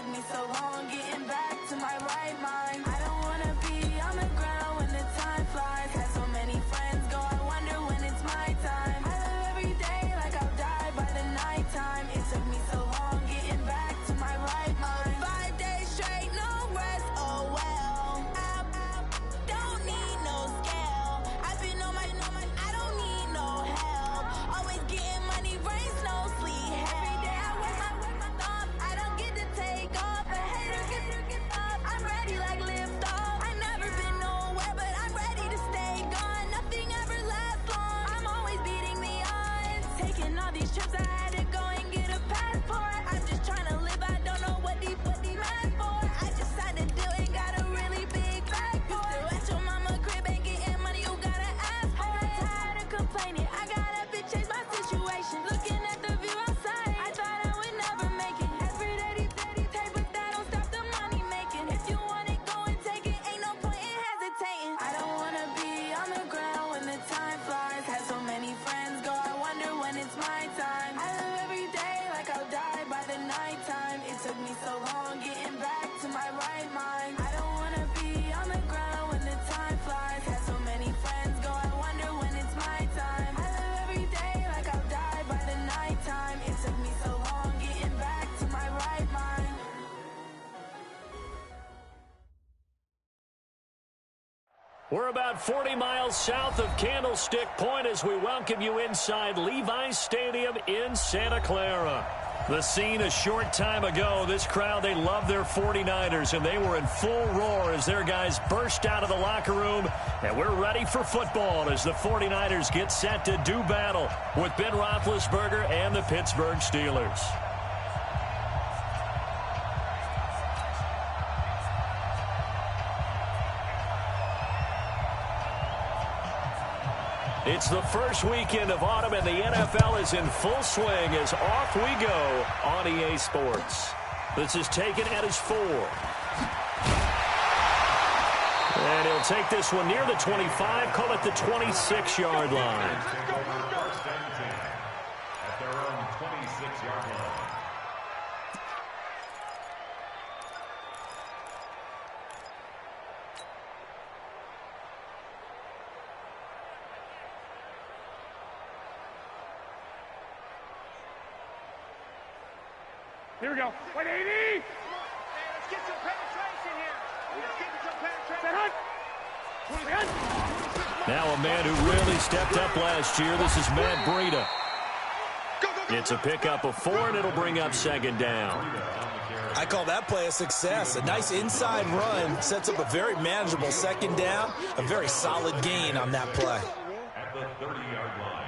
took me so long getting back to my right mind. I don't wanna be on the ground when the time flies. Had so many friends go, I wonder when it's my time. I live every day like I'll die by the nighttime. It took me so long getting back to my right mind. 5 days straight, no rest, oh well. I don't need no scale. I've been on my, I don't need no help. Always getting money, rains, no sleep. Every day I work my thumb. I don't get to take off. A hater get up. I'm ready like lift off. I never been nowhere, but I'm ready to stay gone. Nothing ever lasts long. I'm always beating the odds. Taking all these trips, I had to go and get a passport. I'm just trying to live. I don't know what the mad for. I just had to do it. Got a really big bag for it. Still at your mama crib ain't getting money. You gotta ask for it. Tired of complaining. I gotta change my situation. Looking at the view outside, I thought I would never make it. Every day they take, but that don't stop the money making. If you want it, go and take it. Ain't no point in hesitating. I don't wanna be on the ground when the time flies. Had so many friends go, I wonder when it's my time. I live every day like I'll die by the nighttime. It took me so long getting back to my right mind. I don't wanna be on the ground when the time flies. Had so many friends go, I wonder when it's my time. I live every day like I'll die by the nighttime. It took me so long getting back to my right mind. We're about 40 miles south of Candlestick Point as we welcome you inside Levi's Stadium in Santa Clara. The scene a short time ago, this crowd, they love their 49ers, and they were in full roar as their guys burst out of the locker room. And we're ready for football as the 49ers get set to do battle with Ben Roethlisberger and the Pittsburgh Steelers. It's the first weekend of autumn, and the NFL is in full swing as off we go on EA Sports. This is taken at his 4. And he'll take this one near the 25, call it the 26-yard line. At their own 26-yard line. Here we go. 180! Hey, let's get some penetration here. Let's get some penetration. Now a man who really stepped up last year. This is Matt Breida. It's a pickup of 4, and it'll bring up second down. I call that play a success. A nice inside run sets up a very manageable second down. A very solid gain on that play. At the 30-yard line.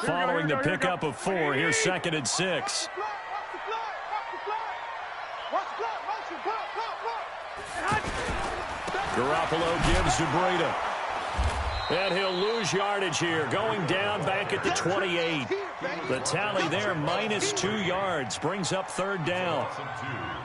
Following the pickup of 4, here's 2nd and 6. Garoppolo gives to Breida. And he'll lose yardage here, going down back at the 28. The tally there, -2 yards, brings up 3rd down.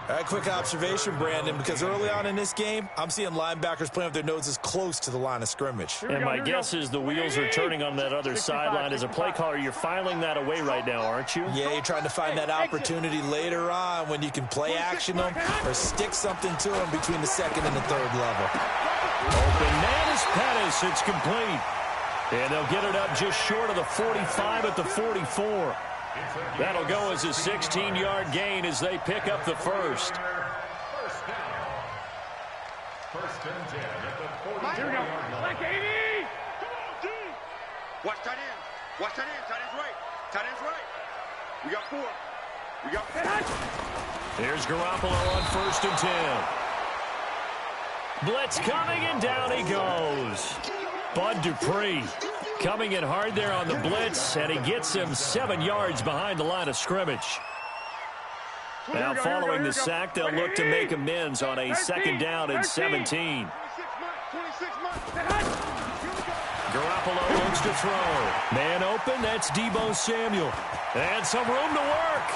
A quick observation, Brandon, because early on in this game, I'm seeing linebackers playing with their noses close to the line of scrimmage. And my guess is the wheels are turning on that other sideline. As a play caller, you're filing that away right now, aren't you? Yeah, you're trying to find that opportunity later on when you can play action them or stick something to them between the 2nd and the 3rd level. Open man is Pettis. It's complete. And they'll get it up just short of the 45 at the 44. That'll go as a 16-yard gain as they pick up the first. First down. First and 10 at the 40-yard Here we go. line. Like 80! Watch tight ends. Watch tight ends. Tight ends right. Tight ends right. We got 4. We got 4. Here's Garoppolo on 1st and 10. Blitz coming, and down he goes. Bud Dupree coming in hard there on the blitz, and he gets him 7 yards behind the line of scrimmage. Now following the sack, they'll look to make amends on a 2nd down and 17. Garoppolo looks to throw. Man open, that's Deebo Samuel. And some room to work.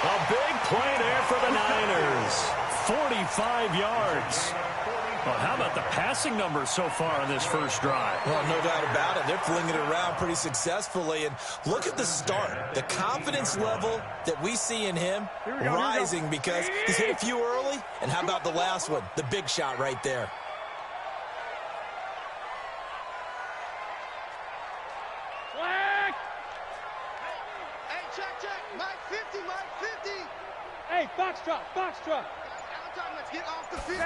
A big play there for the Niners. 45 yards. Well, how about the passing numbers so far on this first drive? Well, no doubt about it. They're flinging it around pretty successfully. And look at the start. The confidence level that we see in him rising because he's hit a few early. And how about the last one? The big shot right there. Hey, check. Mike 50, Mike 50. Hey, box drop. Let's get off the field.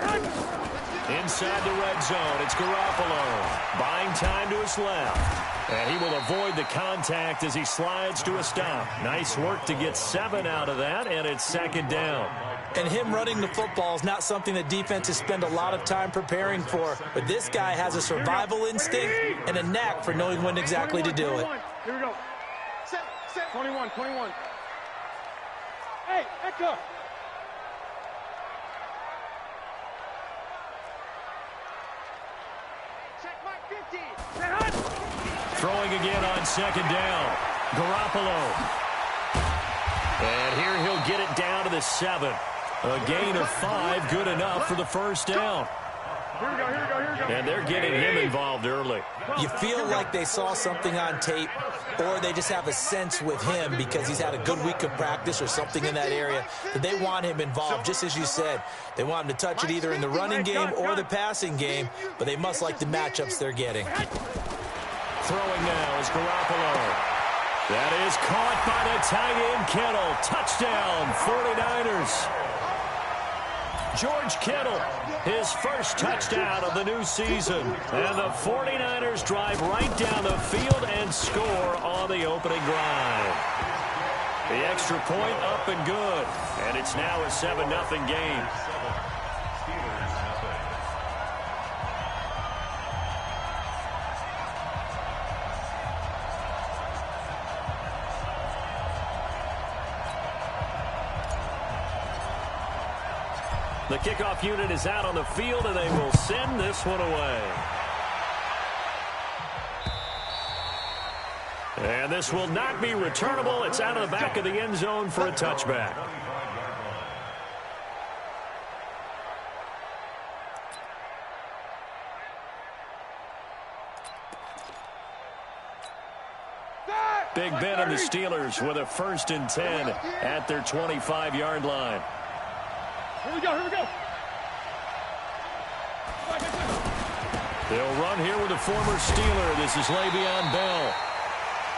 Inside the red zone, it's Garoppolo. Buying time to his left. And he will avoid the contact as he slides to a stop. Nice work to get 7 out of that, and it's second down. And him running the football is not something that defenses spend a lot of time preparing for. But this guy has a survival instinct and a knack for knowing when exactly to do it. Here we go. Set. 21. Hey, Echo. Check Mike 50. Throwing again on second down. Garoppolo. And here he'll get it down to the 7. A gain of 5, good enough for the first down. Here we go. And they're getting him involved early. You feel like they saw something on tape, or they just have a sense with him because he's had a good week of practice or something in that area that they want him involved, just as you said. They want him to touch it either in the running game or the passing game, but they must like the matchups they're getting. Throwing now is Garoppolo. That is caught by the tight end Kittle. Touchdown, 49ers. George Kittle, his first touchdown of the new season. And the 49ers drive right down the field and score on the opening drive. The extra point up and good. And it's now a 7-0 game. The kickoff unit is out on the field, and they will send this one away. And this will not be returnable. It's out of the back of the end zone for a touchback. Big Ben and the Steelers with a 1st and 10 at their 25-yard line. Here we go. They'll run here with a former Steeler. This is Le'Veon Bell.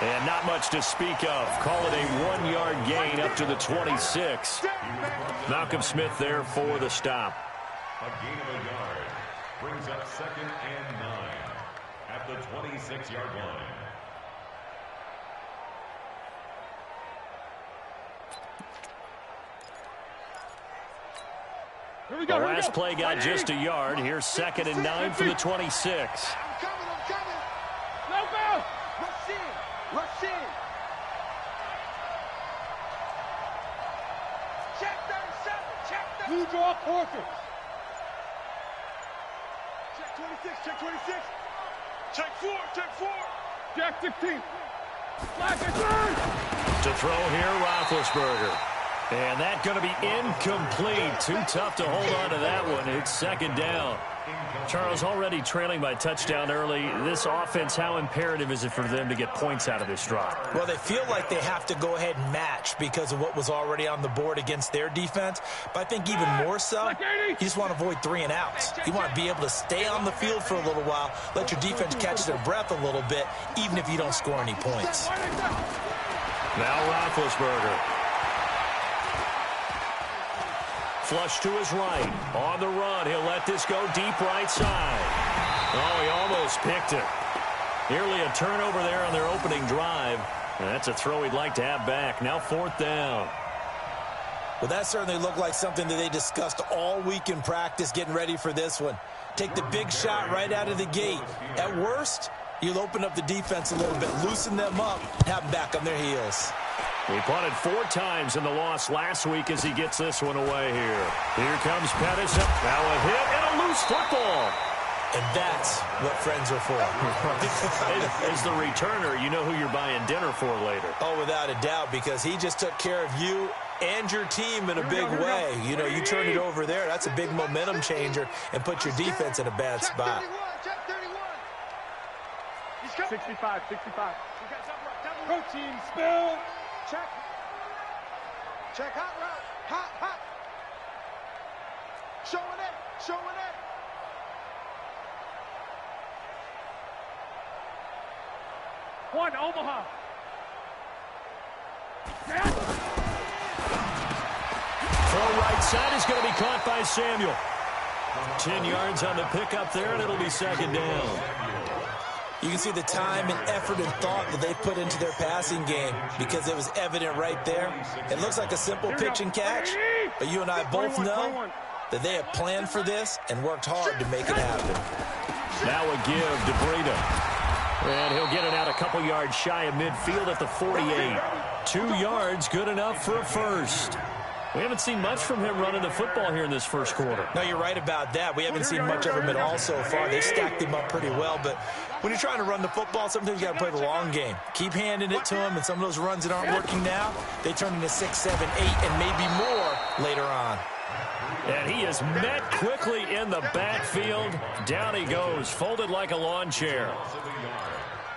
And not much to speak of. Call it a 1-yard gain up to the 26. Malcolm Smith there for the stop. A gain of a yard brings up 2nd and 9 at the 26-yard line. Here we go. The last play got just a yard. Here's 2nd and 9 for the 26. I'm coming. No foul. Rush in. Check 37. Blue draw quarter. Check 26. Check 4. Jack 16. Flag is third. To throw here, Roethlisberger. And that's going to be incomplete. Too tough to hold on to that one. It's 2nd down. Charles, already trailing by touchdown early. This offense, how imperative is it for them to get points out of this drive? Well, they feel like they have to go ahead and match because of what was already on the board against their defense. But I think even more so, you just want to avoid 3 and outs. You want to be able to stay on the field for a little while, let your defense catch their breath a little bit, even if you don't score any points. Now Roethlisberger. Flush to his right. On the run. He'll let this go deep right side. Oh, he almost picked it. Nearly a turnover there on their opening drive. And that's a throw he'd like to have back. Now 4th down. Well, that certainly looked like something that they discussed all week in practice getting ready for this one. Take the big shot right out of the gate. At worst, you'll open up the defense a little bit, loosen them up, and have them back on their heels. He punted 4 times in the loss last week as he gets this one away here. Here comes Pettis. Now a hit and a loose football. And that's what friends are for. As the returner, you know who you're buying dinner for later. Oh, without a doubt, because he just took care of you and your team in a big way. You know, you turn it over there, that's a big momentum changer and put your defense in a bad spot. Check 31. 65, 65. Protein spill. Check. Check hot route. Hot. Showing it. One, Omaha. Throw right side is going to be caught by Samuel. 10 yards on the pickup there, and it'll be second down. You can see the time and effort and thought that they put into their passing game because it was evident right there. It looks like a simple pitch and catch, but you and I both know that they have planned for this and worked hard to make it happen. Now a give to Breida. And he'll get it out a couple yards shy of midfield at the 48. 2 yards, good enough for a first. We haven't seen much from him running the football here in this first quarter. No, you're right about that. We haven't seen much of him at all so far. They stacked him up pretty well, but when you're trying to run the football, sometimes you got to play the long game. Keep handing it to him, and some of those runs that aren't working now, they turn into 6, 7, 8, and maybe more later on. And he is met quickly in the backfield. Down he goes, folded like a lawn chair.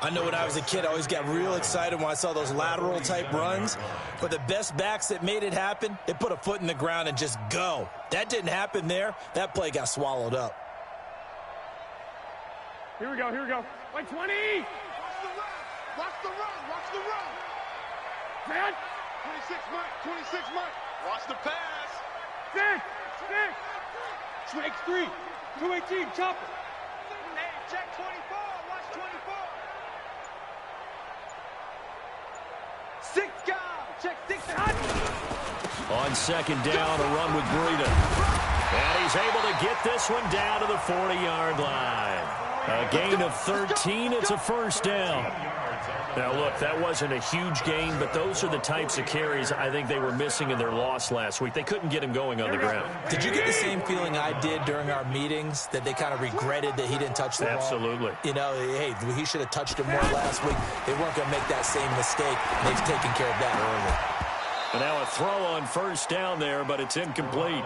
I know when I was a kid, I always got real excited when I saw those lateral-type runs. But the best backs that made it happen, they put a foot in the ground and just go. That didn't happen there. That play got swallowed up. Here we go. 120. Watch the run. Man. 26 Mike. Watch the pass. 6. Strike 3. 218. Chopper. Hey, check 24. Watch 24. 6 guys. Check 6. On second down, a run with Breida. And he's able to get this one down to the 40-yard line. A gain of 13. It's a first down. Now, look, that wasn't a huge gain, but those are the types of carries I think they were missing in their loss last week. They couldn't get him going on the ground. Did you get the same feeling I did during our meetings, that they kind of regretted that he didn't touch the ball? Absolutely. You know, hey, he should have touched it more last week. They weren't going to make that same mistake. They've taken care of that early. And now a throw on first down there, but it's incomplete.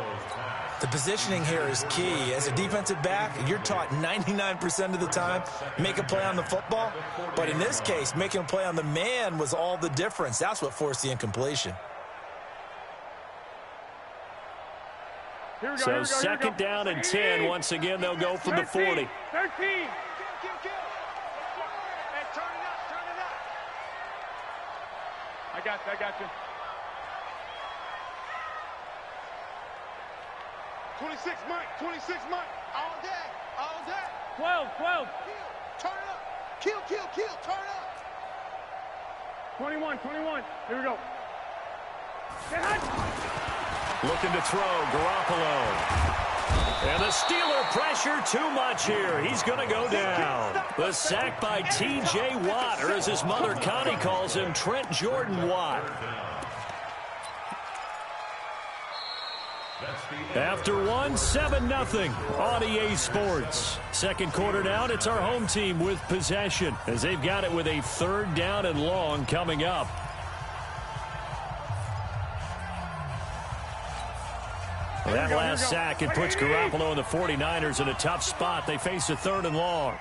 The positioning here is key. As a defensive back, you're taught 99% of the time, make a play on the football. But in this case, making a play on the man was all the difference. That's what forced the incompletion. So second down and 10. Once again, they'll go from the 40. 13. Hey, turn it up. I got you. 26 Mike. All day. 12. Turn it up. Kill. Turn it up. 21. Here we go. Looking to throw, Garoppolo. And the Steeler pressure too much here. He's going to go down. The sack by T.J. Watt, or as his mother Connie calls him, Trent Jordan Watt. After 7-0 on EA Sports. Second quarter down, it's our home team with possession as they've got it with a third down and long coming up. That last sack, it puts Garoppolo and the 49ers in a tough spot. They face a third and long.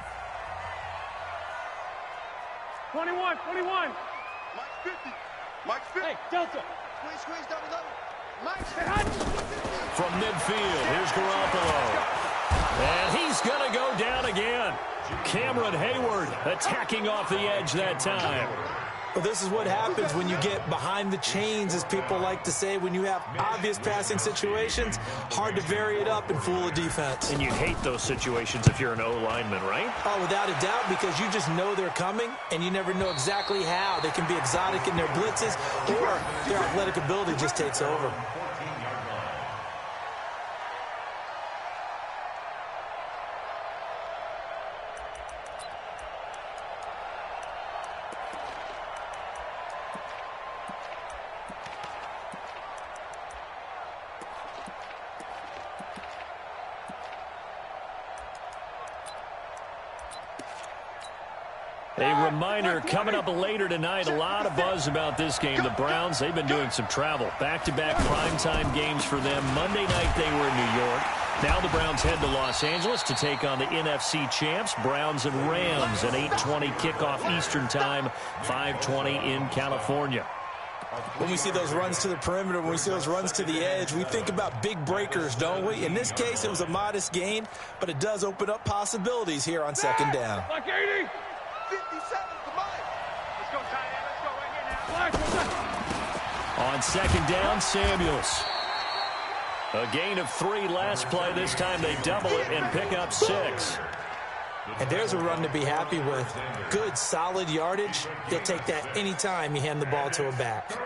21. Mike's 50. Hey, Delta. Squeeze, double. Mike's From midfield, here's Garoppolo. And he's going to go down again. Cameron Hayward attacking off the edge that time. Well, this is what happens when you get behind the chains, as people like to say. When you have obvious passing situations, hard to vary it up and fool a defense. And you hate those situations if you're an O-lineman, right? Oh, without a doubt, because you just know they're coming, and you never know exactly how. They can be exotic in their blitzes, or their athletic ability just takes over. A reminder, coming up later tonight, a lot of buzz about this game. The Browns, they've been doing some travel. Back-to-back primetime games for them. Monday night they were in New York. Now the Browns head to Los Angeles to take on the NFC champs, Browns and Rams, an 8:20 kickoff Eastern time, 5:20 in California. When we see those runs to the perimeter, when we see those runs to the edge, we think about big breakers, don't we? In this case, it was a modest gain, but it does open up possibilities here on second down. Like 80. 57, come on. Let's go, tight end. Let's go right here now. On second down, Samuels. A gain of 3 last play. This time they double it and pick up 6. And there's a run to be happy with. Good, solid yardage. He'll take that anytime you hand the ball to a back.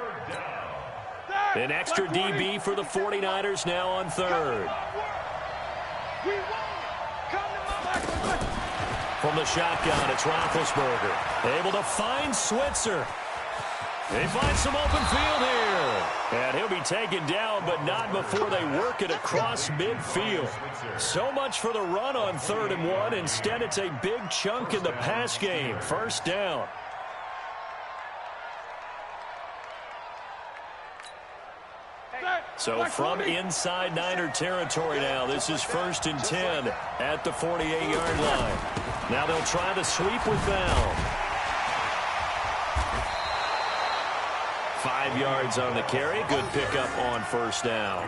An extra DB for the 49ers now on third. From the shotgun, it's Roethlisberger. Able to find Switzer. They find some open field here. And he'll be taken down, but not before they work it across midfield. So much for the run on 3rd and 1. Instead, it's a big chunk in the pass game. First down. So from inside Niner territory now, this is 1st and 10 at the 48-yard line. Now they'll try the sweep with Bell. 5 yards on the carry. Good pickup on first down.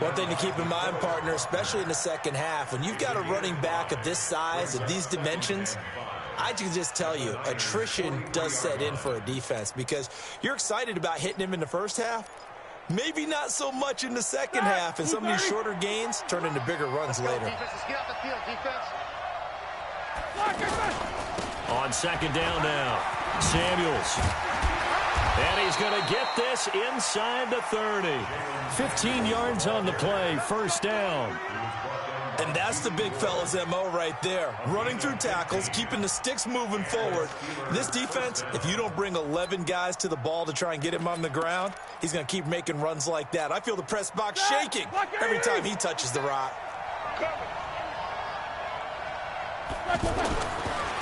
One thing to keep in mind, partner, especially in the second half, when you've got a running back of this size, of these dimensions, I can just tell you, attrition does set in for a defense because you're excited about hitting him in the first half. Maybe not so much in the second half, and some of these shorter gains turn into bigger runs later. Get off the field, defense. On second down now, Samuels. And he's going to get this inside the 30. 15 yards on the play, first down. And that's the big fella's MO right there. Running through tackles, keeping the sticks moving forward. This defense, if you don't bring 11 guys to the ball to try and get him on the ground, he's going to keep making runs like that. I feel the press box shaking every time he touches the rock.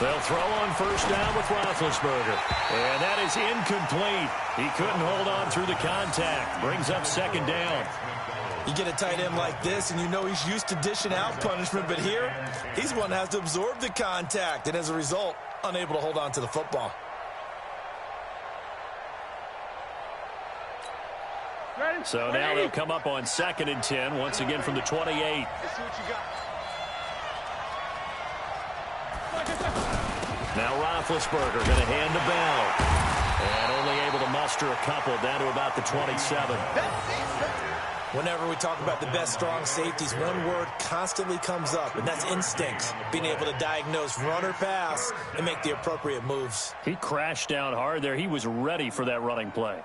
They'll throw on first down with Roethlisberger. And that is incomplete. He couldn't hold on through the contact. Brings up second down. You get a tight end like this, and you know he's used to dishing out punishment, but here, he's one that has to absorb the contact, and as a result, unable to hold on to the football. So now they'll come up on 2nd and 10, once again from the 28. Let's see what you got. Now Roethlisberger going to hand the ball. And only able to muster a couple down to about the 27. Whenever we talk about the best strong safeties, one word constantly comes up, and that's instincts. Being able to diagnose run or pass and make the appropriate moves. He crashed down hard there. He was ready for that running play.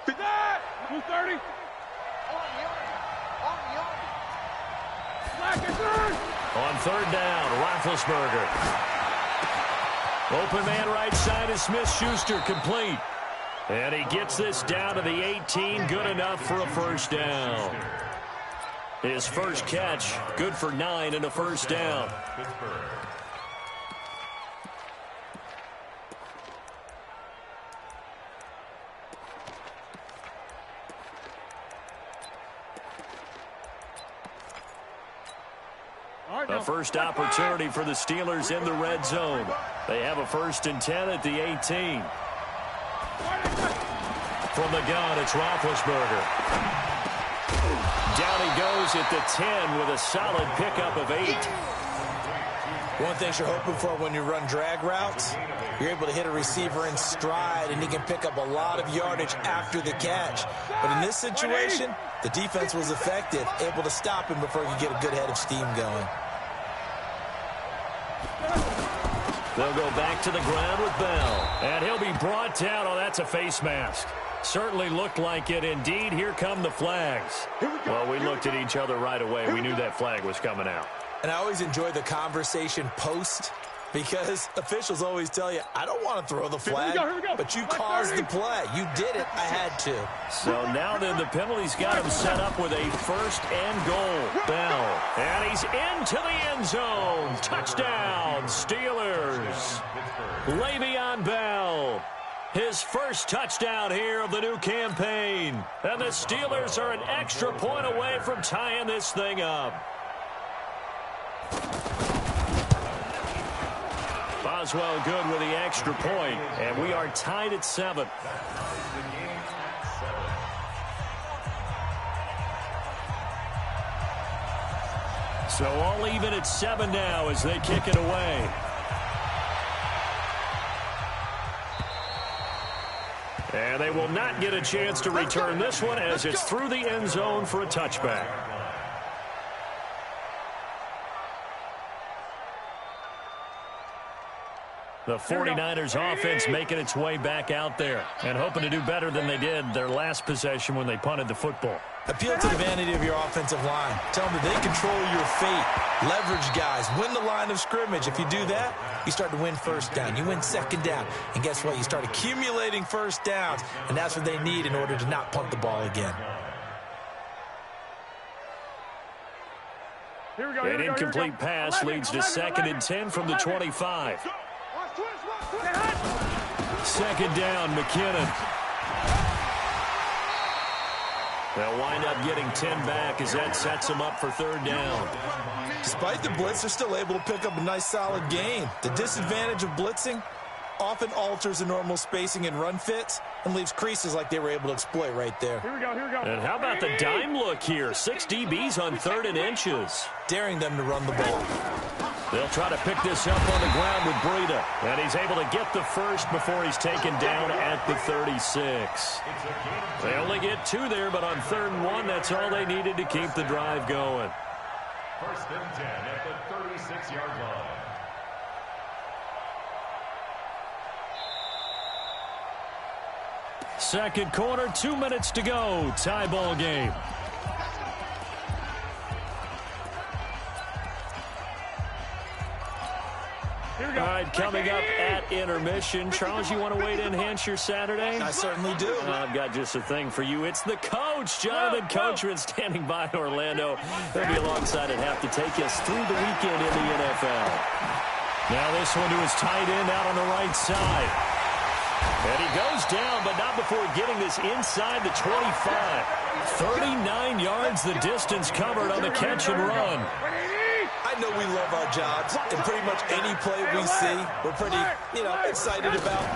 230. On 3rd down, Roethlisberger. Open man right side is Smith-Schuster, complete. And he gets this down to the 18, good enough for a first down. His first catch, good for 9 and a first down. A first opportunity for the Steelers in the red zone. They have a 1st and 10 at the 18. From the gun, it's Roethlisberger. Down he goes at the 10 with a solid pickup of 8. One thing you're hoping for when you run drag routes, you're able to hit a receiver in stride, and he can pick up a lot of yardage after the catch. But in this situation, the defense was effective, able to stop him before he could get a good head of steam going. They'll go back to the ground with Bell. And he'll be brought down. Oh, that's a face mask. Certainly looked like it. Indeed, here come the flags. Well, we looked at each other right away. We knew that flag was coming out. And I always enjoy the conversation post because officials always tell you, I don't want to throw the flag, Here we go. but you caused the play. You did it. I had to. So now then the penalty's got him set up with a 1st and goal. Bell. And he's into the end zone. Touchdown, Steelers. Le'Veon Bell. His first touchdown here of the new campaign. And the Steelers are an extra point away from tying this thing up. Boswell good with the extra point, and we are tied at 7. So all even at 7 now as they kick it away. And they will not get a chance to return this one as it's through the end zone for a touchback. The 49ers offense making its way back out there and hoping to do better than they did their last possession when they punted the football. Appeal to the vanity of your offensive line. Tell them that they control your fate. Leverage guys. Win the line of scrimmage. If you do that, you start to win first down. You win second down. And guess what? You start accumulating first downs. And that's what they need in order to not punt the ball again. An incomplete pass leads to 2nd and 10 from the 25. 2nd down, McKinnon. They'll wind up getting 10 back as that sets them up for 3rd down. Despite the blitz, they're still able to pick up a nice solid gain. The disadvantage of blitzing often alters the normal spacing and run fits and leaves creases like they were able to exploit right there. Here we go. And how about the dime look here? 6 DBs on 3rd and inches. Daring them to run the ball. They'll try to pick this up on the ground with Breida. And he's able to get the first before he's taken down at the 36. They only get 2 there, but on 3rd and 1, that's all they needed to keep the drive going. 1st and 10 at the 36-yard line. Second quarter, 2 minutes to go. Tie ball game. All right, coming up at intermission. Charles, you want a way to enhance your Saturday? I certainly do. I've got just a thing for you. It's the coach, Jonathan Coachman, standing by in Orlando. He'll be alongside and have to take us through the weekend in the NFL. Now this one to his tight end out on the right side. And he goes down, but not before getting this inside the 25. 39 yards the distance covered on the catch and run. I know we love our jobs, and pretty much any play we see, we're pretty, excited about.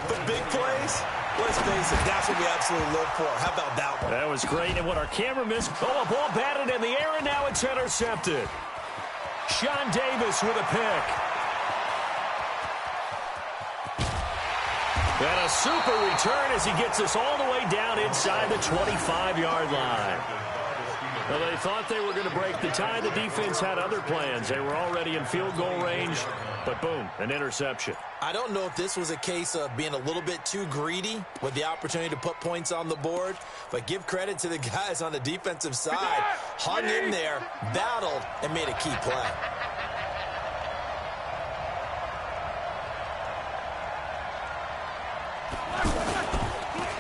But big plays, let's face it, that's what we absolutely live for. How about that one? That was great, and what our camera missed. Oh, a ball batted in the air, and now it's intercepted. Sean Davis with a pick. And a super return as he gets us all the way down inside the 25-yard line. Well, they thought they were going to break the tie. The defense had other plans. They were already in field goal range, but boom, an interception. I don't know if this was a case of being a little bit too greedy with the opportunity to put points on the board, but give credit to the guys on the defensive side. Hung in there, battled, and made a key play.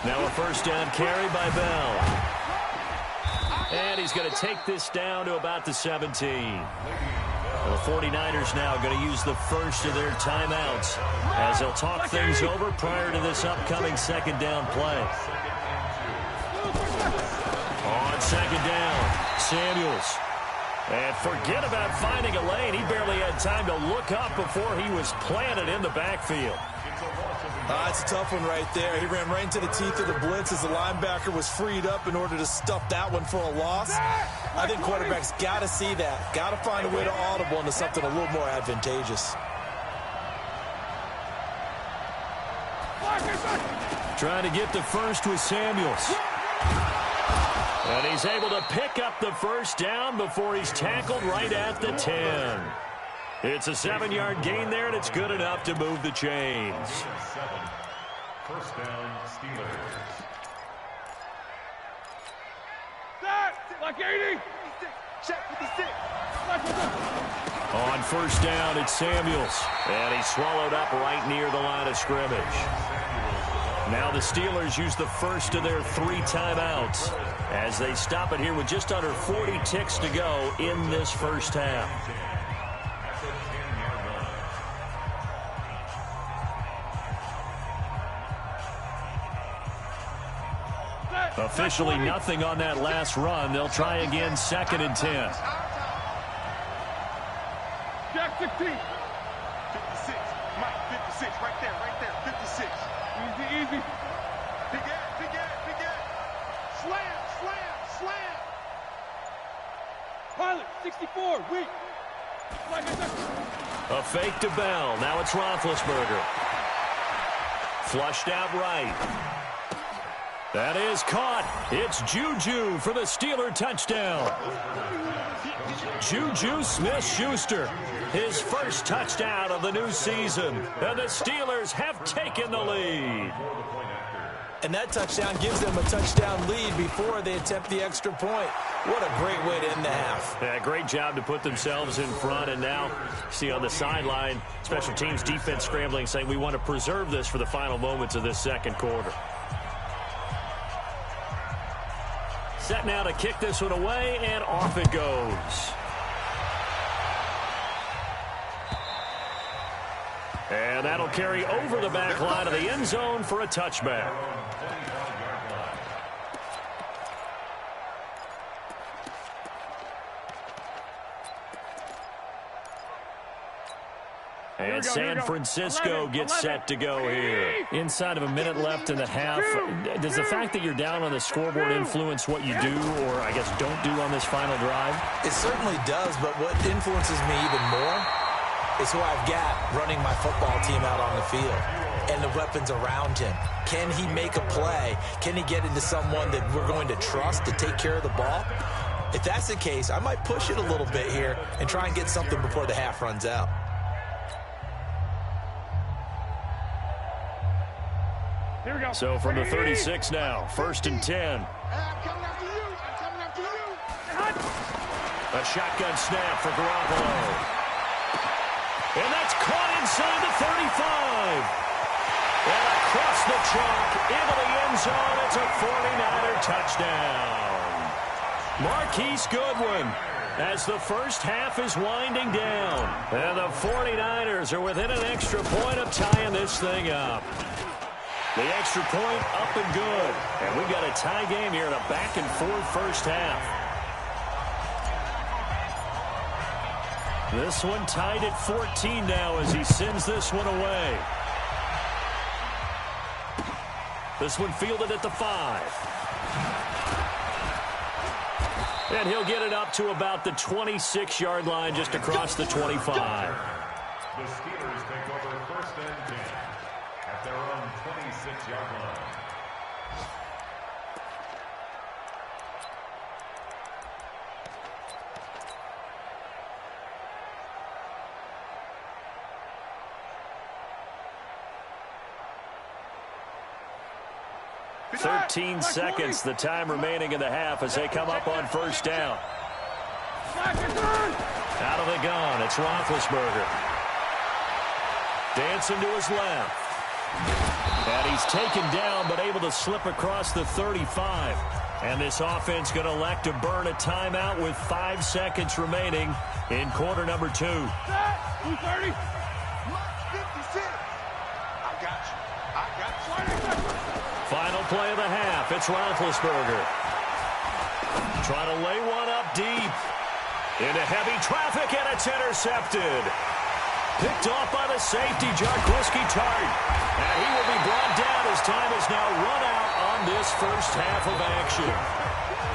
Now a first down carry by Bell. And he's going to take this down to about the 17. The 49ers now going to use the first of their timeouts as they'll talk things over prior to this upcoming second down play. On second down, Samuels. And forget about finding a lane. He barely had time to look up before he was planted in the backfield. It's a tough one right there. He ran right into the teeth of the blitz as the linebacker was freed up in order to stuff that one for a loss. I think quarterbacks got to see that. Got to find a way to audible into something a little more advantageous. Trying to get the first with Samuels. And he's able to pick up the first down before he's tackled right at the 10. It's a 7-yard gain there, and it's good enough to move the chains. 7. First down, Steelers. Like 80. Check 56. On first down, it's Samuels. And he's swallowed up right near the line of scrimmage. Now the Steelers use the first of their 3 timeouts as they stop it here with just under 40 ticks to go in this first half. Officially nothing on that last run. They'll try again, 2nd and 10. Jack 16. 56. Mike, 56. Right there. 56. Easy. Big ass. Slam. Pilot, 64, weak. A fake to Bell. Now it's Roethlisberger. Flushed out right. That is caught. It's Juju for the Steeler touchdown. Juju Smith-Schuster, his first touchdown of the new season. And the Steelers have taken the lead. And that touchdown gives them a touchdown lead before they attempt the extra point. What a great way to end the half. Yeah, great job to put themselves in front. And now, see on the sideline, special teams defense scrambling, saying we want to preserve this for the final moments of this second quarter. Set now to kick this one away, and off it goes. And that'll carry over the back line of the end zone for a touchback. And San Francisco gets set to go here. Inside of a minute left in the half, does the fact that you're down on the scoreboard influence what you do, or I guess don't do on this final drive? It certainly does, but what influences me even more is who I've got running my football team out on the field and the weapons around him. Can he make a play? Can he get into someone that we're going to trust to take care of the ball? If that's the case, I might push it a little bit here and try and get something before the half runs out. Here we go. So from the 36 now, 1st and 10. I'm coming after you. A shotgun snap for Garoppolo. And that's caught inside the 35. And across the chalk into the end zone. It's a 49er touchdown. Marquise Goodwin as the first half is winding down. And the 49ers are within an extra point of tying this thing up. The extra point up and good. And we've got a tie game here in a back-and-forth first half. This one tied at 14 now as he sends this one away. This one fielded at the 5. And he'll get it up to about the 26-yard line just across the 25. The Steelers take over 1st and 10 at their own 26-yard line. Thirteen seconds, the time remaining in the half as they come up on first down. Out of the gun, it's Roethlisberger. Dancing to his left. And he's taken down but able to slip across the 35. And this offense going to elect to burn a timeout with 5 seconds remaining in quarter number 2. 230. 56. I got you. Final play of the half. It's Roethlisberger. Trying to lay one up deep. Into heavy traffic, and it's intercepted. Picked off by the safety, Jaquiski Tartt. And he will be brought down as time is now run out on this first half of action.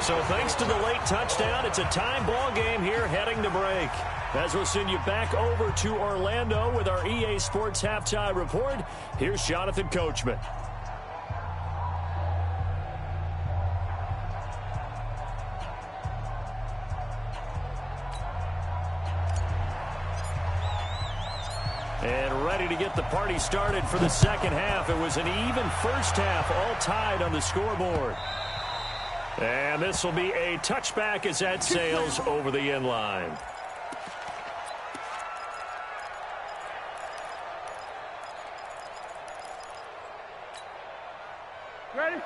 So thanks to the late touchdown, it's a time ball game here heading to break. As we'll send you back over to Orlando with our EA Sports Halftime Report, here's Jonathan Coachman. And ready to get the party started for the second half. It was an even first half, all tied on the scoreboard. And this will be a touchback as that sails over the end line.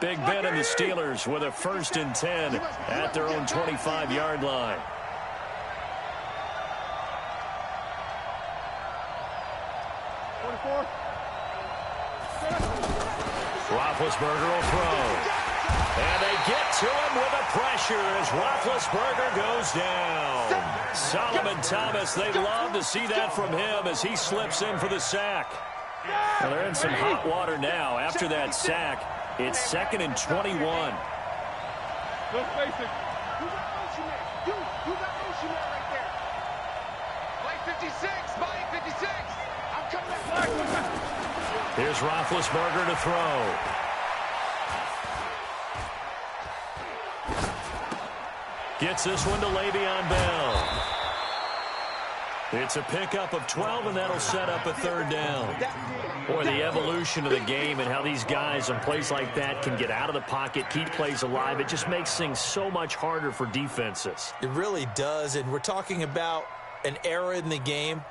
Big Ben and the Steelers with a 1st and 10 at their own 25-yard line. Roethlisberger will throw. And they get to him with a pressure as Roethlisberger goes down. Solomon Thomas, they'd love to see that from him as he slips in for the sack. Well, they're in some hot water now after that sack. It's 2nd and 21. Let's face it. You got motion man. You got motion man right there. Play 56. Play 56. I'm coming back. Here's Roethlisberger to throw. Gets this one to Le'Veon Bell. It's a pickup of 12, and that'll set up a 3rd down. Boy, the evolution of the game and how these guys in plays like that can get out of the pocket, keep plays alive, it just makes things so much harder for defenses. It really does, and we're talking about an era in the game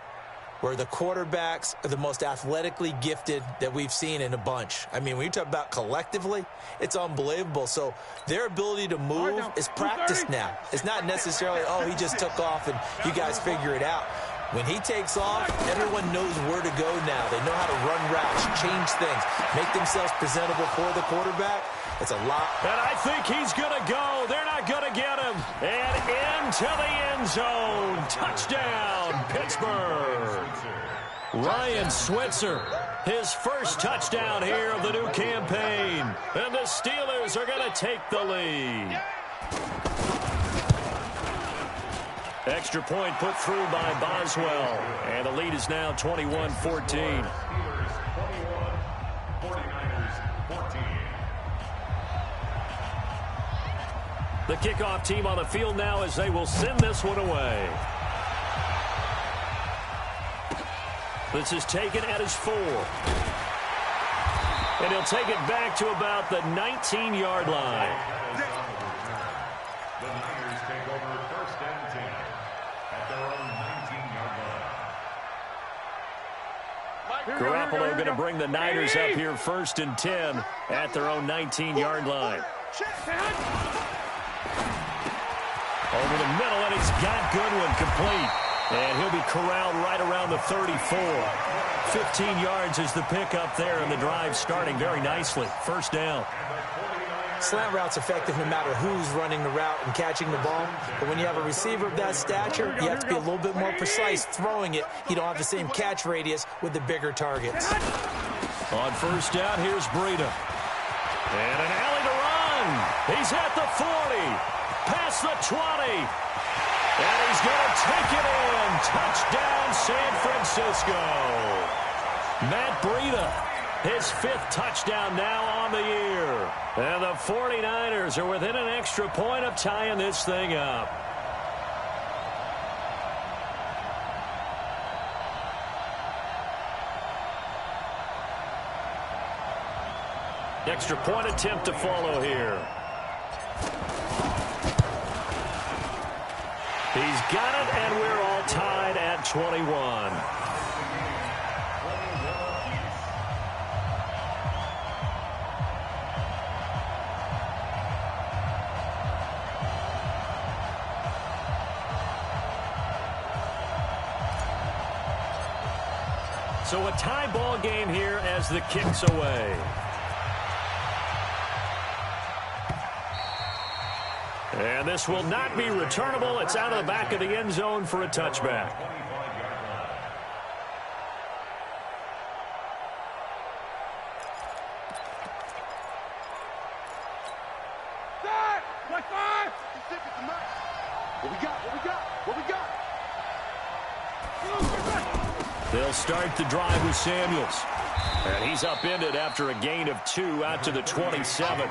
where the quarterbacks are the most athletically gifted that we've seen in a bunch. I mean, when you talk about collectively, it's unbelievable. So their ability to move is practiced now. It's not necessarily, oh, he just took off and you guys figure it out. When he takes off, everyone knows where to go now. They know how to run routes, change things, make themselves presentable for the quarterback. It's a lot. And I think he's going to go. They're not going to get him. And into the end zone. Touchdown, Pittsburgh. Ryan Switzer, his first touchdown here of the new campaign. And the Steelers are going to take the lead. Extra point put through by Boswell. And the lead is now 21-14. The kickoff team on the field now as they will send this one away. This is taken at his 4. And he'll take it back to about the 19-yard line. The Niners take over 1st and 10 at their own 19-yard line. Garoppolo going to bring the Niners up here 1st and 10 at their own 19-yard line. Over the middle, and he's got Goodwin complete. And he'll be corralled right around the 34. 15 yards is the pickup there, and the drive starting very nicely. 1st down. Slant route's effective no matter who's running the route and catching the ball. But when you have a receiver of that stature, you have to be a little bit more precise throwing it. You don't have the same catch radius with the bigger targets. On 1st down, here's Breida. And an alley to run. He's at the 40. Past the 20. And he's going to take it in. Touchdown, San Francisco. Matt Breida, his 5th touchdown now on the year. And the 49ers are within an extra point of tying this thing up. Extra point attempt to follow here. He's got it, and we're all tied at 21. So a tie ball game here as the kick's away. And this will not be returnable. It's out of the back of the end zone for a touchback. They'll start the drive with Samuels. And he's upended after a gain of 2 out to the 27.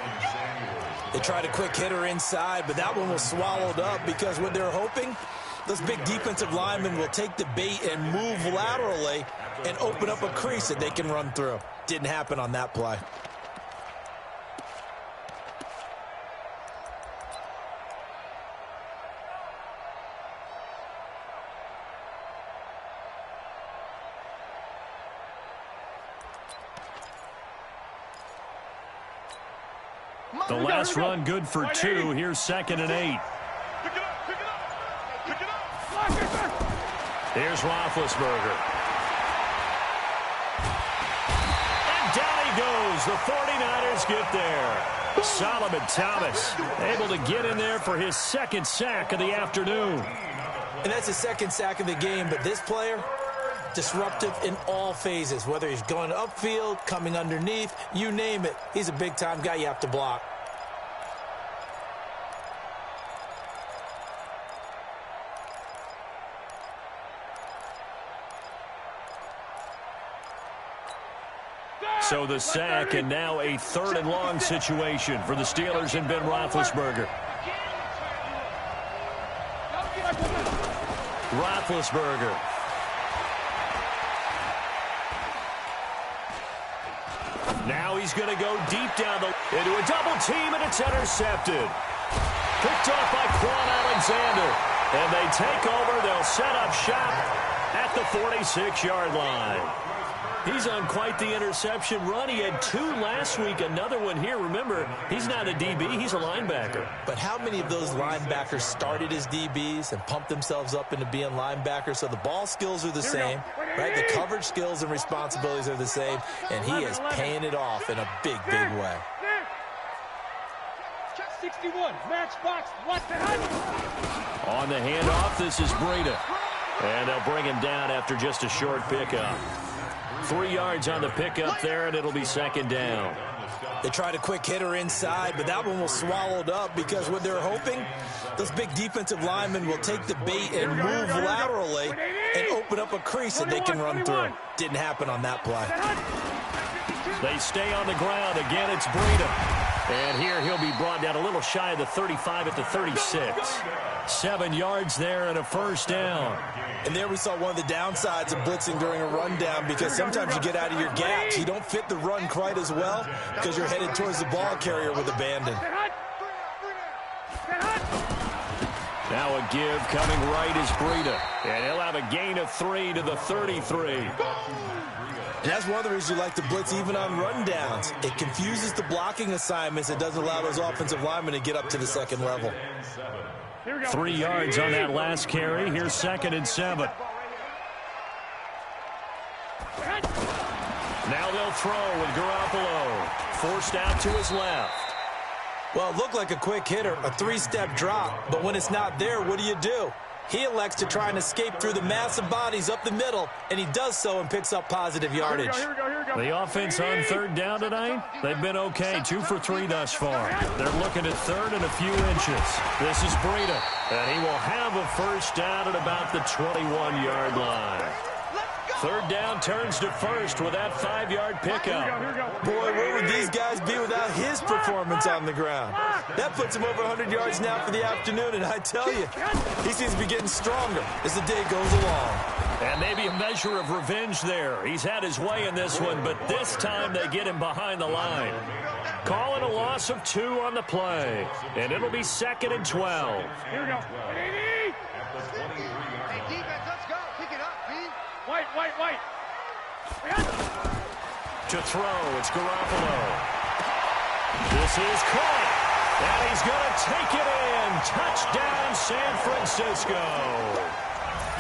They tried a quick hitter inside, but that one was swallowed up because what they're hoping, those big defensive linemen will take the bait and move laterally and open up a crease that they can run through. Didn't happen on that play. The last run good for 2. Here's 2nd and 8. Pick it up, pick it up, pick it up. Here's Roethlisberger. And down he goes. The 49ers get there. Solomon Thomas able to get in there for his 2nd sack of the afternoon. And that's his 2nd sack of the game, but this player, disruptive in all phases, whether he's going upfield, coming underneath, you name it. He's a big-time guy you have to block. So the sack, and now a 3rd and long situation for the Steelers and Ben Roethlisberger. Roethlisberger. Now he's going to go deep down into a double team, and it's intercepted. Picked off by Quan Alexander. And they take over. They'll set up shop at the 46-yard line. He's on quite the interception run. He had 2 last week, another one here. Remember, he's not a DB, he's a linebacker. But how many of those linebackers started as DBs and pumped themselves up into being linebackers? So the ball skills are the same, right? The coverage skills and responsibilities are the same, and he is paying it off in a big, big way. 61, matchbox, what the heck? On the handoff, this is Breida. And they'll bring him down after just a short pickup. 3 yards on the pickup there, and it'll be 2nd down. They tried a quick hitter inside, but that one was swallowed up because what they're hoping, those big defensive linemen will take the bait and move laterally and open up a crease that they can run through. Didn't happen on that play. They stay on the ground. Again, it's Breida. And here he'll be brought down a little shy of the 35 at the 36. 7 yards there and a 1st down. And there we saw one of the downsides of blitzing during a rundown, because sometimes you get out of your gaps. You don't fit the run quite as well because you're headed towards the ball carrier with abandon. Now a give coming right is Breida. And he'll have a gain of 3 to the 33. And that's one of the reasons you like to blitz even on rundowns. It confuses the blocking assignments. It doesn't allow those offensive linemen to get up to the 2nd level. 3 yards on that last carry. Here's 2nd and 7. Now they'll throw with Garoppolo. Forced out to his left. Well, it looked like a quick hitter, a 3-step drop. But when it's not there, what do? He elects to try and escape through the massive bodies up the middle, and he does so and picks up positive yardage. Here we go. The offense on 3rd down tonight, they've been okay, 2 for 3 thus far. They're looking at 3rd and a few inches. This is Breida, and he will have a 1st down at about the 21-yard line. 3rd down turns to 1st with that 5-yard pickup. Boy, where would these guys be without his performance on the ground? That puts him over 100 yards now for the afternoon, and I tell you, he seems to be getting stronger as the day goes along. And maybe a measure of revenge there. He's had his way in this one, but this time they get him behind the line. Calling a loss of 2 on the play, and it'll be 2nd and 12. Here we go. Hey, defense, let's go. Pick it up, B. White. To throw, it's Garoppolo. This is caught, and he's going to take it in. Touchdown, San Francisco.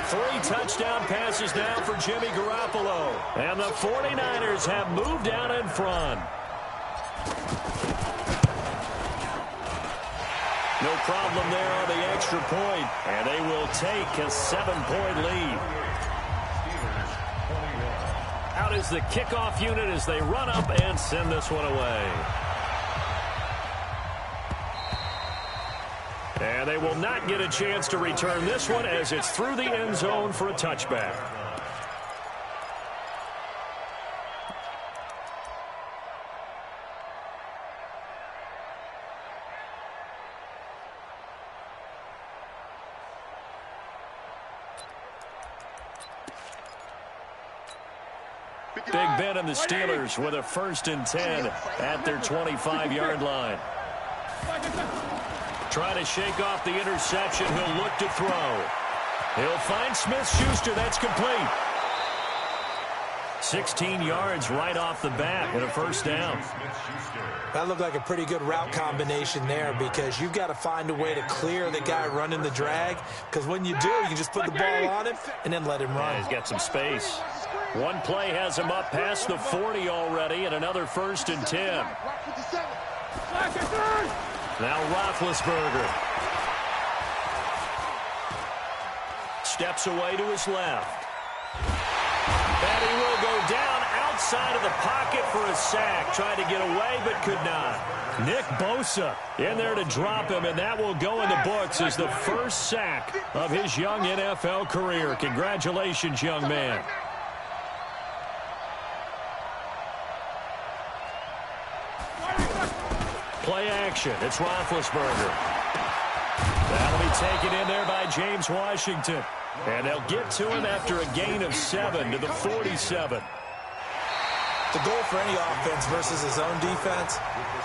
3 touchdown passes now for Jimmy Garoppolo. And the 49ers have moved out in front. No problem there on the extra point, and they will take a 7-point lead. Out is the kickoff unit as they run up and send this one away. And they will not get a chance to return this one as it's through the end zone for a touchback. Big Ben and the Steelers with a 1st and 10 at their 25-yard line. Trying to shake off the interception. He'll look to throw. He'll find Smith-Schuster. That's complete. 16 yards right off the bat and a first down. That looked like a pretty good route combination there because you've got to find a way to clear the guy running the drag, because when you do, you can just put the ball on him and then let him run. Yeah, he's got some space. One play has him up past the 40 already, and another 1st and 10. Now Roethlisberger steps away to his left. And he will go down outside of the pocket for a sack. Tried to get away, but could not. Nick Bosa in there to drop him, and that will go in the books as the first sack of his young NFL career. Congratulations, young man. Play action. It's Roethlisberger. That'll be taken in there by James Washington. And they'll get to him after a gain of 7 to the 47. The goal for any offense versus his own defense,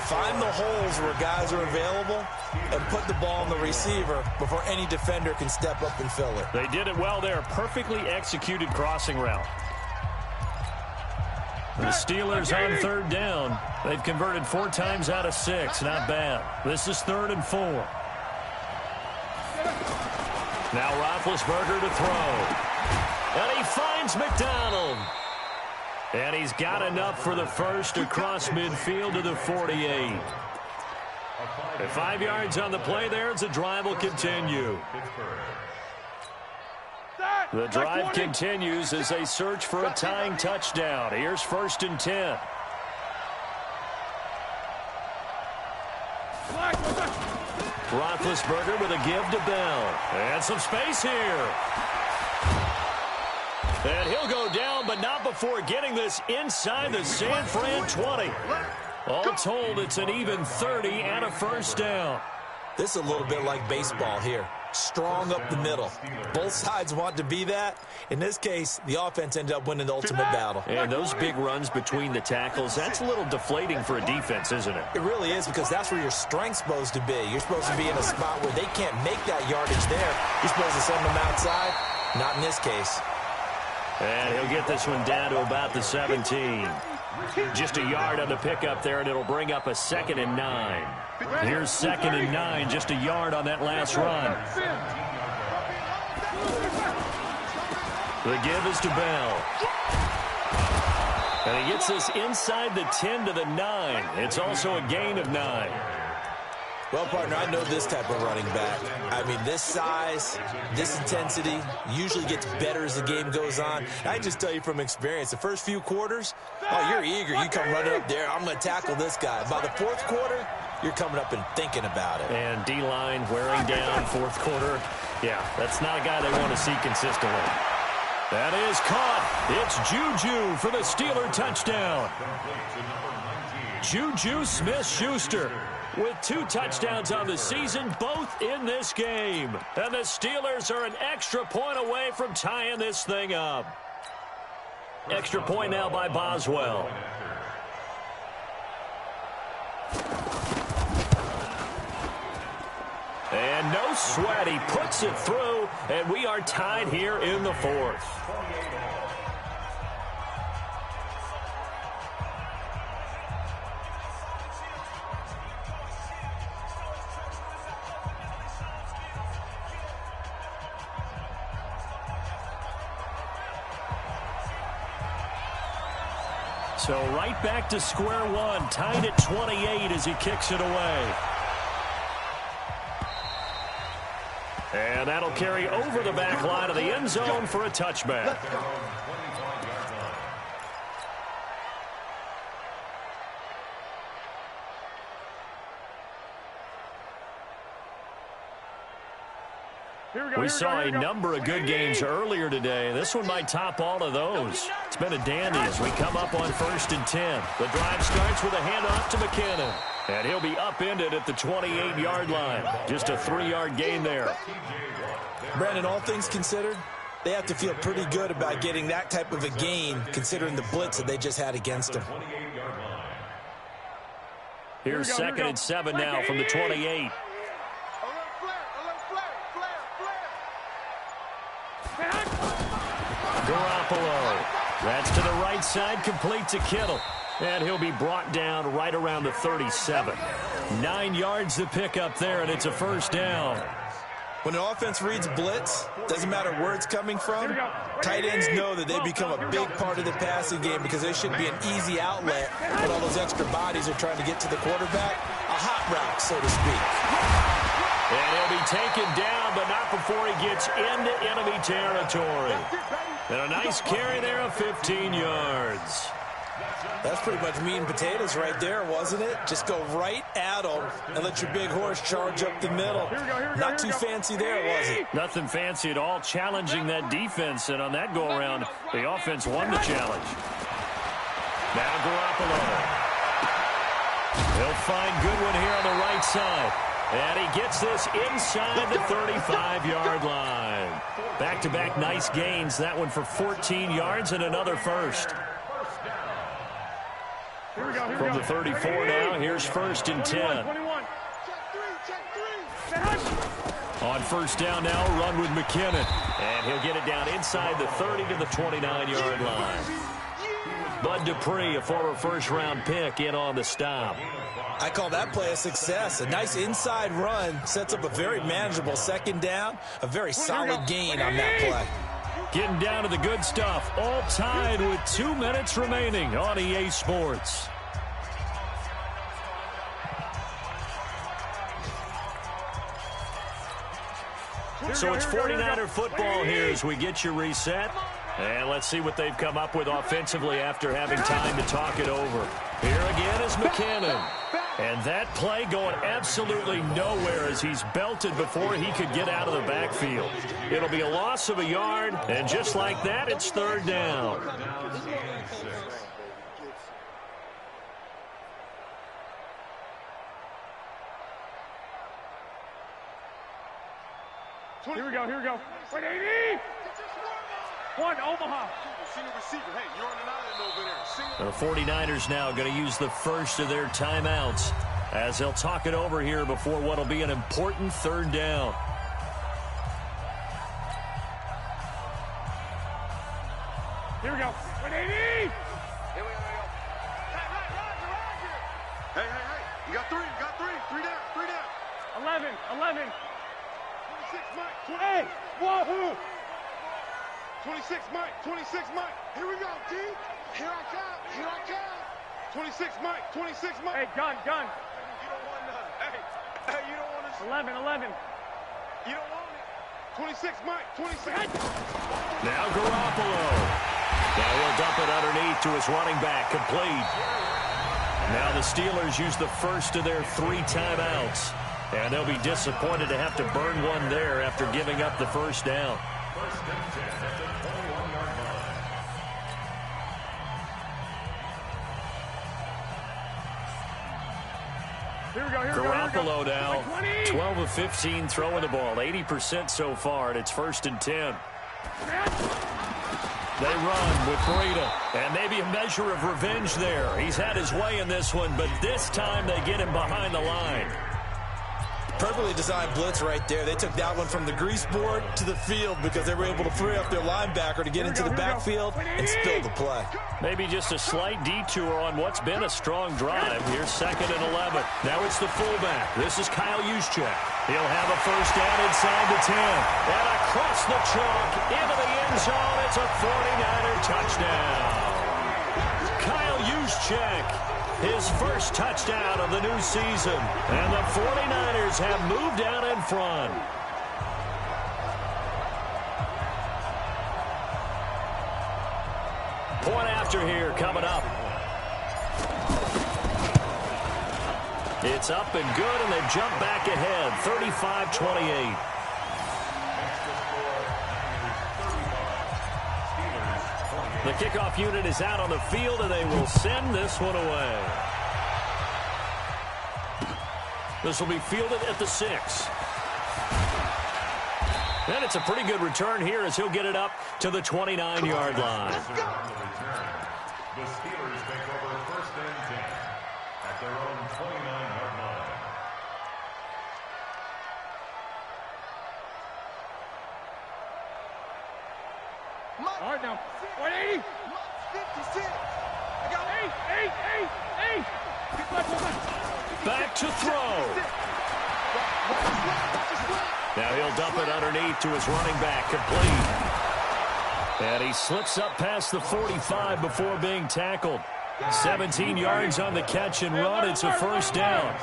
find the holes where guys are available and put the ball on the receiver before any defender can step up and fill it. They did it well there. Perfectly executed crossing route. The Steelers on 3rd down. They've converted 4 times out of 6. Not bad. This is 3rd and 4. Now Roethlisberger to throw. And he finds McDonald. And he's got enough for the first across midfield to the 48. At 5 yards on the play there, the drive will continue. The drive continues as they search for a tying touchdown. Here's 1st and 10. Roethlisberger with a give to Bell. And some space here. And he'll go down, but not before getting this inside the San Fran 20. All told, it's an even 30 and a first down. This is a little bit like baseball here. Strong up the middle. Both sides want to be that. In this case, the offense ended up winning the ultimate battle. And those big runs between the tackles, that's a little deflating for a defense, isn't it? It really is, because that's where your strength's supposed to be. You're supposed to be in a spot where they can't make that yardage there. You're supposed to send them outside. Not in this case. And he'll get this one down to about the 17. Just a yard on the pickup there, and it'll bring up a 2nd and 9. Here's 2nd and 9, just a yard on that last run. The give is to Bell. And he gets this inside the 10 to the 9. It's also a gain of 9. Well, partner, I know this type of running back. I mean, this size, this intensity usually gets better as the game goes on. I just tell you from experience, the first few quarters, oh, you're eager. You come running up there. I'm going to tackle this guy. By the 4th quarter, you're coming up and thinking about it. And D-line wearing down 4th quarter. Yeah, that's not a guy they want to see consistently. That is caught. It's Juju for the Steeler touchdown. Juju Smith-Schuster with 2 touchdowns on the season, both in this game. And the Steelers are an extra point away from tying this thing up. Extra point now by Boswell. And no sweat. He puts it through, and we are tied here in the 4th. So right back to square one, tied at 28 as he kicks it away. And that'll carry over the back line of the end zone for a touchback. We saw a number of good games earlier today. This one might top all of those. It's been a dandy as we come up on 1st and 10. The drive starts with a handoff to McKinnon. And he'll be upended at the 28-yard line. Just a 3-yard gain there. Brandon, all things considered, they have to feel pretty good about getting that type of a gain considering the blitz that they just had against them. Here's 2nd and 7 now from the 28. Garoppolo That's to the right side, complete to Kittle. And he'll be brought down right around the 37. 9 yards to pick up there, and it's a first down. When the offense reads blitz, doesn't matter where it's coming from, tight ends know that they become a big part of the passing game because they should be an easy outlet when all those extra bodies are trying to get to the quarterback. A hot route, so to speak. And he'll be taken down, but not before he gets into enemy territory. And a nice carry there of 15 yards. That's pretty much meat and potatoes right there, wasn't it? Just go right at them and let your big horse charge up the middle. Not too fancy there, was it? Nothing fancy at all, challenging that defense. And on that go-around, the offense won the challenge. Now Garoppolo. He'll find Goodwin here on the right side. And he gets this inside the 35-yard line. Back-to-back nice gains. That one for 14 yards and another first. From the 34 now, here's 1st and 10. On first down now, run with McKinnon. And he'll get it down inside the 30 to the 29-yard line. Bud Dupree, a former first-round pick, in on the stop. I call that play a success. A nice inside run sets up a very manageable second down. A very solid gain on that play. Getting down to the good stuff. All tied with 2 minutes remaining on EA Sports. So it's 49er football here as we get you reset. And let's see what they've come up with offensively after having time to talk it over. Here again is McKinnon. And that play going absolutely nowhere as he's belted before he could get out of the backfield. It'll be a loss of a yard, and just like that, it's 3rd down. Here we go. Wait, 80! One, Omaha. Senior receiver. Hey, you're on an island over there. The 49ers now going to use the first of their timeouts as they'll talk it over here before what will be an important 3rd down. Here we go. 180! Here we go. Hey. You got 3. Three down. 11. 26, Mike. Hey, wahoo! 26, Mike. Here we go, D. Here I come. 26, Mike. Hey, gun. You don't want none. Hey, you don't want to. 11. You don't want it. 26, Mike. 26. Now Garoppolo. Now he'll dump it underneath to his running back, complete. Now the Steelers use the first of their 3 timeouts. And they'll be disappointed to have to burn one there after giving up the first down. Here we go. Garoppolo now, 12 of 15 throwing the ball, 80% so far, and it's 1st and 10. They run with Breida, and maybe a measure of revenge there. He's had his way in this one, but this time they get him behind the line. Perfectly designed blitz right there. They took that one from the grease board to the field because they were able to free up their linebacker to get into the backfield and spill the play. Maybe just a slight detour on what's been a strong drive. Here's 2nd and 11. Now it's the fullback. This is Kyle Juszczyk. He'll have a first down inside the 10. And across the chalk into the end zone. It's a 49er touchdown. Kyle Juszczyk. His first touchdown of the new season. And the 49ers have moved out in front. Point after here coming up. It's up and good, and they jump back ahead, 35-28. The kickoff unit is out on the field, and they will send this one away. This will be fielded at the 6. And it's a pretty good return here as he'll get it up to the 29-yard line. The Steelers take over 1st and 10 at their own 29-yard line. All right, now. 180. 56. I got 8. Back to throw. Now he'll dump it underneath to his running back, complete. And he slips up past the 45 before being tackled. 17 yards on the catch and run. It's a first down.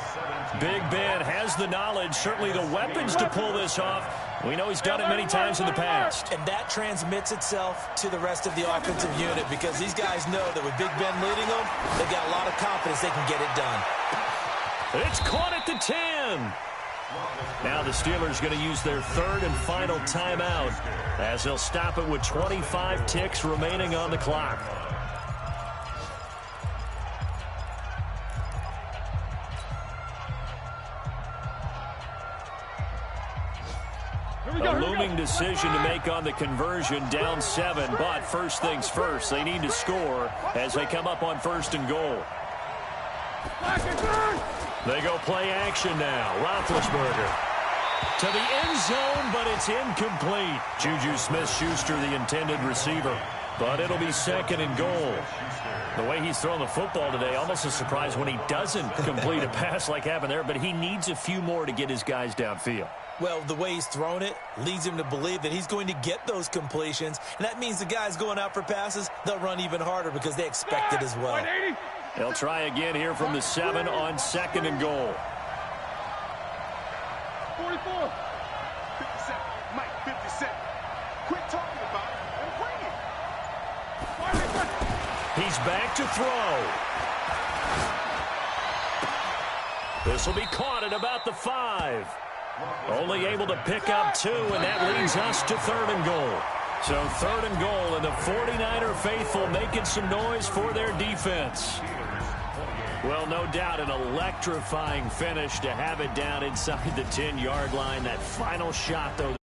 Big Ben has the knowledge, certainly the weapons to pull this off. We know he's done it many times in the past. And that transmits itself to the rest of the offensive unit because these guys know that with Big Ben leading them, they've got a lot of confidence they can get it done. It's caught at the 10. Now the Steelers going to use their third and final timeout as they'll stop it with 25 ticks remaining on the clock. A looming decision to make on the conversion, down 7, but first things first, they need to score as they come up on first and goal. They go play action now. Roethlisberger to the end zone, but it's incomplete. Juju Smith-Schuster, the intended receiver, but it'll be second and goal. The way he's thrown the football today, almost a surprise when he doesn't complete a pass like happened there, but he needs a few more to get his guys downfield. Well, the way he's thrown it leads him to believe that he's going to get those completions, and that means the guys going out for passes, they'll run even harder because they expect it as well. They'll try again here from the 7 on second and goal. 44. 57. Mike, 57. Quit talking about it and bring it. He's back to throw. This will be caught at about the 5. Only able to pick up 2, and that leads us to third and goal. So third and goal, and the 49er faithful making some noise for their defense. Well, no doubt an electrifying finish to have it down inside the 10-yard line. That final shot, though,